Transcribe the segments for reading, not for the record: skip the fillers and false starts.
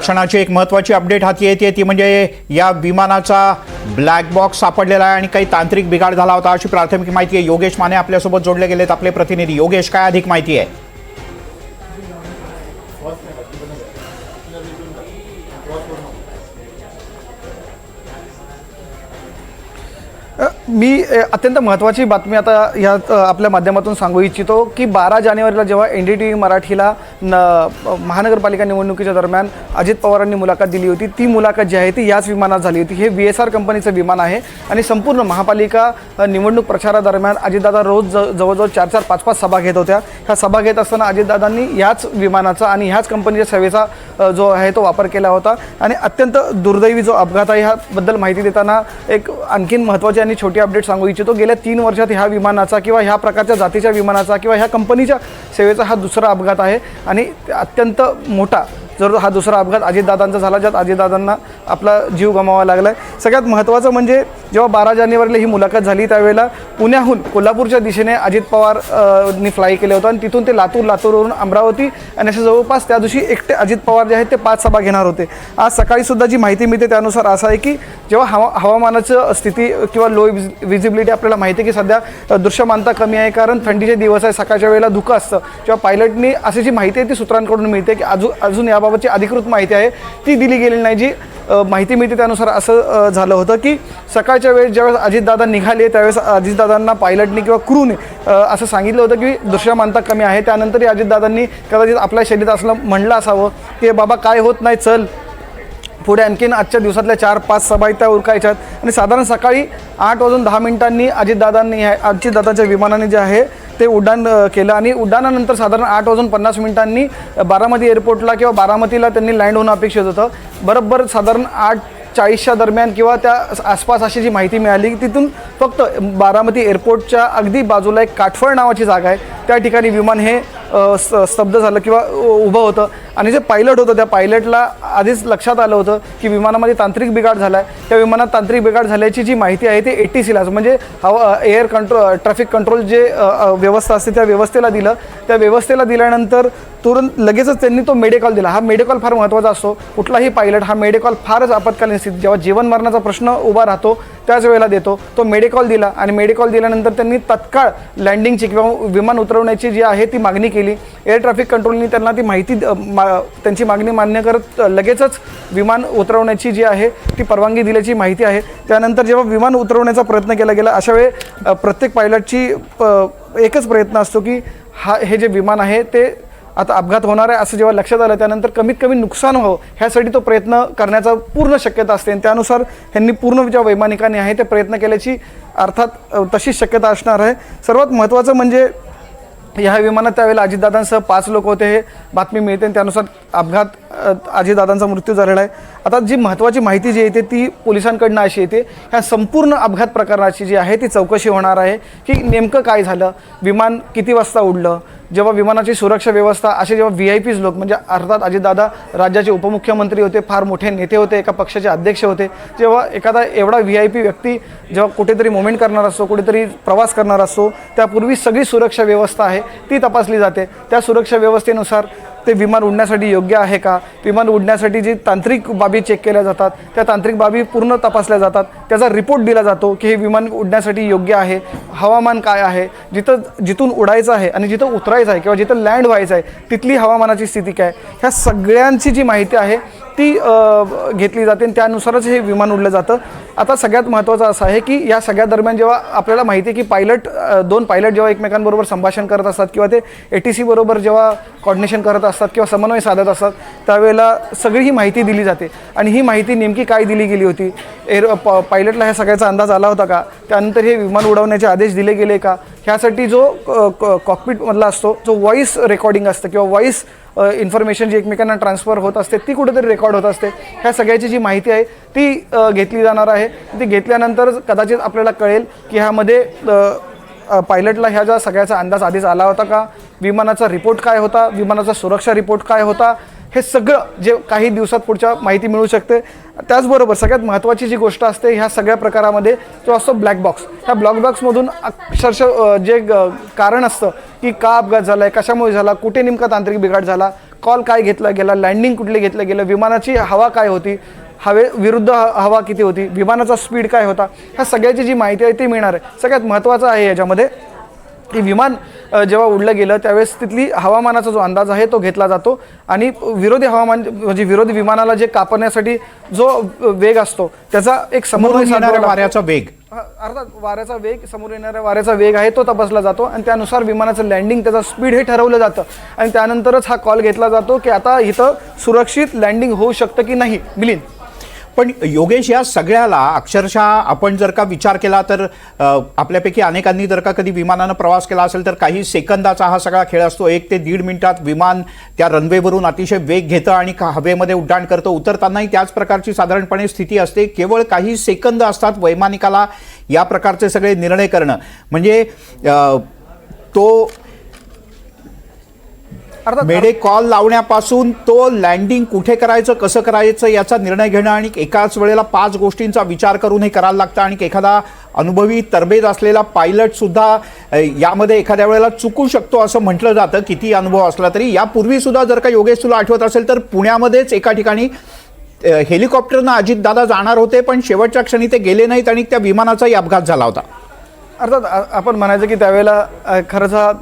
क्षणाची एक महत्त्वाची अपडेट हाती येते ती म्हणजे या विमानाचा ब्लॅक बॉक्स सापडलेला आहे आणि काही तांत्रिक बिघाड झाला होता अशी प्राथमिक माहिती आहे। योगेश माने आपल्यासोबत जोडले गेलेत आपले प्रतिनिधी। योगेश, काय अधिक माहिती आहे? मी अत्यंत महत्त्वाची बातमी आता या आपल्या माध्यमातून सांगू इच्छितो की 12 जानेवारीला जेव्हा NDTV मराठीला महानगरपालिका निवडणुकीच्या दरम्यान अजित पवारांनी मुलाखत दिली होती, ती मुलाखत जी आहे ती याच विमानात झाली होती। हे VSR कंपनीचं विमान आहे आणि संपूर्ण महापालिका निवडणूक प्रचारादरम्यान अजितदादा रोज जवळजवळ 4-4, 5-5 सभा घेत होत्या। ह्या सभा घेत असताना अजितदादांनी याच विमानाचा आणि ह्याच कंपनीच्या सेवेचा जो आहे तो वापर केला होता आणि अत्यंत दुर्दैवी जो अपघात आहे ह्याबद्दल माहिती देताना एक आणखीन महत्त्वाची आणि छोटी अपडेट सांगू इच्छितो। गेल्या 3 वर्षात ह्या विमानाचा किंवा ह्या प्रकारच्या जातीच्या विमानाचा किंवा ह्या कंपनीच्या सेवेचा हा दुसरा अपघात आहे आणि अत्यंत मोठा जर हा दुसरा अपघात अजितदादांचा झाला ज्यात अजितदादांना आपला जीव गमावा लागला आहे। सगळ्यात महत्त्वाचं म्हणजे जेव्हा 12 जानेवारीला ही मुलाखत झाली त्यावेळेला पुण्याहून कोल्हापूरच्या दिशेने अजित पवार नी फ्लाय केलं होतं आणि तिथून ते लातूरवरून अमरावती आणि असे जवळपास त्या दिवशी एकटे अजित पवार जे आहेत ते 5 सभा घेणार होते। आज सकाळी सुद्धा जी माहिती मिळते त्यानुसार असं आहे की जेव्हा हवामानाचं स्थिती किंवा लो विजिबिलिटी आपल्याला माहिती आहे की सध्या दृश्यमानता कमी आहे कारण थंडीचे दिवस आहे, सकाळच्या वेळेला धुकं असतं। जेव्हा पायलटनी अशी जी माहिती आहे ती सूत्रांकडून मिळते की अजून याबाबतची अधिकृत माहिती आहे ती दिली गेलेली नाही। जी माहिती मिळते त्यानुसार असं झालं होतं की सकाळच्या वेळेस ज्यावेळेस अजितदादा निघाले त्यावेळेस अजितदादांना पायलटनी किंवा क्रूने असं सांगितलं होतं की दृश्यमानता कमी आहे। त्यानंतरही अजितदादांनी कदाचित आपल्या शैलीत असलं म्हणलं असावं की बाबा काय होत नाही, चल पुढे आणखीन आजच्या दिवसातल्या 4-5 सभा त्या उरकायच्यात आणि साधारण सकाळी 8:10 अजितदादांच्या विमानाने जे आहे ते उड्डाण केलं आणि उड्डाणानंतर साधारण 8:50 बारामती एअरपोर्टला किंवा बारामतीला त्यांनी लँड होणं अपेक्षित होतं। बरोबर साधारण 8:40च्या दरम्यान किंवा त्या आसपास अशी जी माहिती मिळाली की तिथून फक्त बारामती एअरपोर्टच्या अगदी बाजूला एक काठफळ नावाची जागा आहे त्या ठिकाणी विमान हे स्तब्ध झालं किंवा उभं होतं आणि जे पायलट होतं त्या पायलटला आधीच लक्षात आलं होतं की विमानामध्ये तांत्रिक बिघाड झाला आहे। त्या विमानात तांत्रिक बिघाड झाल्याची जी माहिती आहे ते ATCला म्हणजे एअर ट्रॅफिक कंट्रोल जे व्यवस्था असते त्या व्यवस्थेला दिलं। त्या व्यवस्थेला दिल्यानंतर तुरंत लगेचच त्यांनी तो मेडिकॉल दिला। हा मेडिकॉल फार महत्त्वाचा असतो। कुठलाही पायलट हा मेडिकॉल फारच आपत्कालीन स्थितीत जेव्हा जीवन मरणाचा प्रश्न उभा राहतो त्याच वेळेला देतो। तो मेडिकॉल दिला आणि मेडिकॉल दिल्यानंतर त्यांनी तत्काळ लँडिंगची किंवा विमान उतरवण्याची जी आहे ती मागणी केली। एअर ट्रॅफिक कंट्रोलनी त्यांना ती माहिती त्यांची मागणी मान्य करत लगेचच विमान उतरवण्याची जी आहे ती परवानगी दिल्याची माहिती आहे। त्यानंतर जेव्हा विमान उतरवण्याचा प्रयत्न केला गेला अशा वेळी प्रत्येक पायलटची एकच प्रयत्न असतो की हे जे विमान आहे ते आता अपघात होणार आहे असं जेव्हा लक्षात आलं त्यानंतर कमीत कमी नुकसान व्हावं ह्यासाठी तो प्रयत्न करण्याचा पूर्ण शक्यता असते आणि त्यानुसार ह्यांनी पूर्ण ज्या वैमानिकांनी आहे ते प्रयत्न केल्याची अर्थात तशीच शक्यता असणार आहे। सर्वात महत्त्वाचं म्हणजे ह्या विमानात त्यावेळेला अजितदादांसह 5 लोक होते हे बातमी मिळते आणि त्यानुसार अपघात अजितदादांचा मृत्यू झालेला आहे। आता जी महत्त्वाची माहिती जी येते ती पोलिसांकडनं अशी येते ह्या संपूर्ण अपघात प्रकरणाची जी आहे ती चौकशी होणार आहे की नेमकं काय झालं, विमान किती वाजता उडलं, जेव्हा विमानाची सुरक्षा व्यवस्था असे जेव्हा VIPs लोक म्हणजे अर्थात अजितदादा राज्याचे उपमुख्यमंत्री होते, फार मोठे नेते होते, एका पक्षाचे अध्यक्ष होते, जेव्हा एखादा एवढा VIP व्यक्ती जेव्हा कुठेतरी मोमेंट करणार असतो, कुठेतरी प्रवास करणार असतो त्यापूर्वी सगळी सुरक्षा व्यवस्था आहे ती तपासली जाते। त्या सुरक्षा व्यवस्थेनुसार ते विमान उडण्यासाठी योग्य आहे का, विमान उडण्यासाठी जी तांत्रिक बाबी चेक केल्या जातात त्या तांत्रिक बाबी पूर्ण तपासल्या जातात, त्याचा रिपोर्ट दिला जातो की हे विमान उडण्यासाठी योग्य आहे, हवामान काय आहे, जिथून उडायचं आहे आणि जिथं उतरायचं आहे किंवा जिथं लँड व्हायचं आहे तिथली हवामानाची स्थिती काय, ह्या सगळ्यांची जी माहिती आहे ती घेतली जाते आणि त्यानुसारच हे विमान उडलं जातं। आता सगळ्यात महत्त्वाचं असं आहे की या सगळ्या दरम्यान जेव्हा आपल्याला माहिती आहे की 2 पायलट जेव्हा एकमेकांबरोबर संभाषण करत असतात किंवा ते ATC बरोबर जेव्हा कॉर्डिनेशन करत असतात किंवा समन्वय साधत असतात त्यावेळेला सगळी ही माहिती दिली जाते आणि ही माहिती नेमकी काय दिली गेली होती, पायलटला ह्या सगळ्याचा अंदाज आला होता का, त्यानंतर हे विमान उडवण्याचे आदेश दिले गेले का, ह्यासाठी जो कॉकपिटमधला असतो जो व्हॉईस रेकॉर्डिंग असतं किंवा व्हॉईस इन्फॉर्मेशन जी एकमेकांना ट्रान्सफर होत असते ती कुठेतरी रेकॉर्ड होत असते, ह्या सगळ्याची जी माहिती आहे ती घेतली जाणार आहे। ती घेतल्यानंतर कदाचित आपल्याला कळेल की ह्यामध्ये पायलटला ह्या ज्या सगळ्याचा अंदाज आधीच आला होता का, विमानाचा रिपोर्ट काय होता, विमानाचा सुरक्षा रिपोर्ट काय होता, हे सगळं जे काही दिवसात पुढच्या माहिती मिळू शकते। त्याचबरोबर सगळ्यात महत्त्वाची जी गोष्ट असते ह्या सगळ्या प्रकारामध्ये जो असतो ब्लॅक बॉक्स, ह्या ब्लॅक बॉक्समधून अक्षरशः जे कारण असतं की का अपघात झाला आहे, कशामुळे झाला, कुठे नेमका तांत्रिक बिघाड झाला, कॉल काय घेतला गेला, लँडिंग कुठले घेतलं गेलं, विमानाची हवा काय होती, विरुद्ध हवा किती होती, विमानाचा स्पीड काय होता, ह्या सगळ्याची जी माहिती आहे ती मिळणार आहे. सगळ्यात महत्त्वाचं आहे याच्यामध्ये की विमान जेव्हा उडलं गेलं त्यावेळेस तिथली हवामानाचा जो अंदाज आहे तो घेतला जातो आणि विरोधी हवामान म्हणजे विरोधी विमानाला जे कापण्यासाठी जो वेग असतो त्याचा एक समन्वय साधण्याला वाऱ्याचा वेग, अर्थात वाऱ्याचा वेग, समोर येणाऱ्या वाऱ्याचा वेग आहे तो तपासला जातो आणि त्यानुसार विमानाचं लँडिंग, त्याचा स्पीड हे ठरवलं जातं आणि त्यानंतरच हा कॉल घेतला जातो की आता इथं सुरक्षित लँडिंग होऊ शकतं की नाही. मिलिंद, पण योगेश, या सगळ्याला अक्षरशः आपण जर का विचार केला तर आपल्यापैकी अनेकांनी जर का कधी विमानानं प्रवास केला असेल तर काही सेकंदाचा हा सगळा खेळ असतो. 1 ते 1.5 मिनिटात विमान त्या रनवेवरून अतिशय वेग घेतं आणि हवेमध्ये उड्डाण करतं. उतरतानाही त्याच प्रकारची साधारणपणे स्थिती असते. केवळ काही सेकंद असतात वैमानिकाला या प्रकारचे सगळे निर्णय करणं. म्हणजे तो मेडे कॉल लावण्यापासून तो लँडिंग कुठे करायचं, कसं करायचं याचा निर्णय घेणं आणि एकाच वेळेला 5 गोष्टींचा विचार करून हे करायला लागतं. आणि एखादा अनुभवी तरबेज असलेला पायलट सुद्धा यामध्ये एखाद्या वेळेला चुकू शकतो असं म्हटलं जातं, किती अनुभव असला तरी. यापूर्वी सुद्धा जर का योगेश तुला आठवत असेल तर पुण्यामध्येच एका ठिकाणी हेलिकॉप्टरनं अजितदादा जाणार होते पण शेवटच्या क्षणी ते गेले नाहीत आणि त्या विमानाचाही अपघात झाला होता. अर्थात आपण म्हणायचं की त्यावेळेला खरंच हा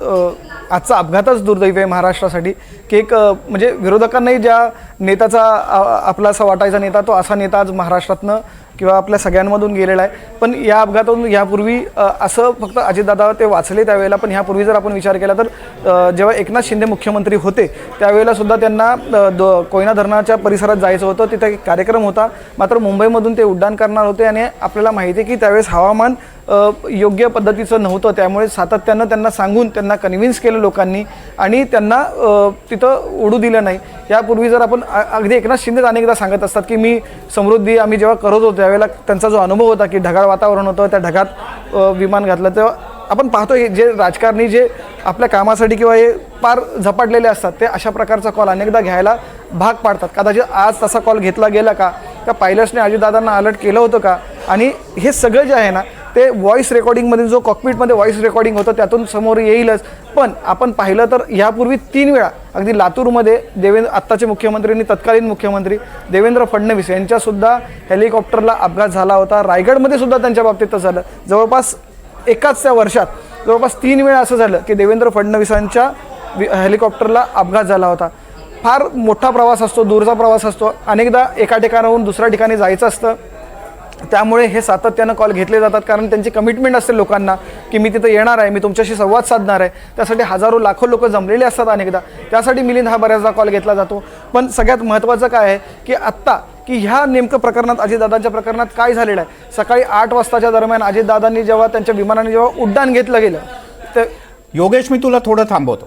आजचा अपघातच दुर्दैवी आहे महाराष्ट्रासाठी की एक म्हणजे विरोधकांनाही ज्या नेत्याचा आपला असा वाटायचा नेता तो असा नेता आज महाराष्ट्रातनं किंवा आपल्या सगळ्यांमधून गेलेला आहे. पण या अपघातातून यापूर्वी असं फक्त अजितदादा ते वाचले त्यावेळेला, पण ह्यापूर्वी जर आपण विचार केला तर जेव्हा एकनाथ शिंदे मुख्यमंत्री होते त्यावेळेला सुद्धा त्यांना कोयना धरणाच्या परिसरात जायचं होतं. तिथे एक कार्यक्रम होता, मात्र मुंबईमधून ते उड्डाण करणार होते आणि आपल्याला माहिती आहे की त्यावेळेस हवामान योग्य पद्धतीचं नव्हतं. त्यामुळे सातत्यानं त्यांना सांगून त्यांना कन्व्हिन्स केलं लोकांनी आणि त्यांना तिथं उडू दिलं नाही. यापूर्वी जर आपण अगदी एकनाथ शिंदेच अनेकदा सांगत असतात की मी समृद्धी आम्ही जेव्हा करत होतो त्यावेळेला त्यांचा जो अनुभव होता की ढगाळ वातावरण होतं, त्या ढगात विमान घातलं, तेव्हा आपण पाहतो जे राजकारणी जे आपल्या कामासाठी किंवा हे फार झपाटलेले असतात ते अशा प्रकारचा कॉल अनेकदा घ्यायला भाग पाडतात. कदाचित आज तसा कॉल घेतला गेला का, त्या पायलट्सने अजितदादांना अलर्ट केलं होतं का, आणि हे सगळं जे आहे ना ते व्हॉइस रेकॉर्डिंगमध्ये जो कॉकपिटमध्ये व्हॉइस रेकॉर्डिंग होतं त्यातून समोर येईलच. पण आपण पाहिलं तर यापूर्वी 3 वेळा अगदी लातूरमध्ये आत्ताचे मुख्यमंत्री आणि तत्कालीन मुख्यमंत्री देवेंद्र फडणवीस यांच्यासुद्धा हेलिकॉप्टरला अपघात झाला होता. रायगडमध्ये सुद्धा त्यांच्या बाबतीत झालं. जवळपास एकाच त्या वर्षात जवळपास 3 वेळा असं झालं की देवेंद्र फडणवीसांच्या हेलिकॉप्टरला अपघात झाला होता. फार मोठा प्रवास असतो, दूरचा प्रवास असतो, अनेकदा एका ठिकाणाहून दुसऱ्या ठिकाणी जायचं असतं. त्यामुळे हे सातत्यानं कॉल घेतले जातात कारण त्यांची कमिटमेंट असते लोकांना की मी तिथं येणार आहे, मी तुमच्याशी संवाद साधणार आहे. त्यासाठी हजारो लाखो लोक जमलेले असतात अनेकदा. त्यासाठी मिलिंद हा बऱ्याचदा कॉल घेतला जातो. पण सगळ्यात महत्त्वाचं काय आहे की आत्ता की ह्या नेमकं प्रकरणात अजितदादांच्या प्रकरणात काय झालेलं आहे. सकाळी 8 वाजताच्या दरम्यान अजितदादांनी जेव्हा त्यांच्या विमानाने जेव्हा उड्डाण घेतलं गेलं तर योगेश, मी तुला थोडं थांबवतो.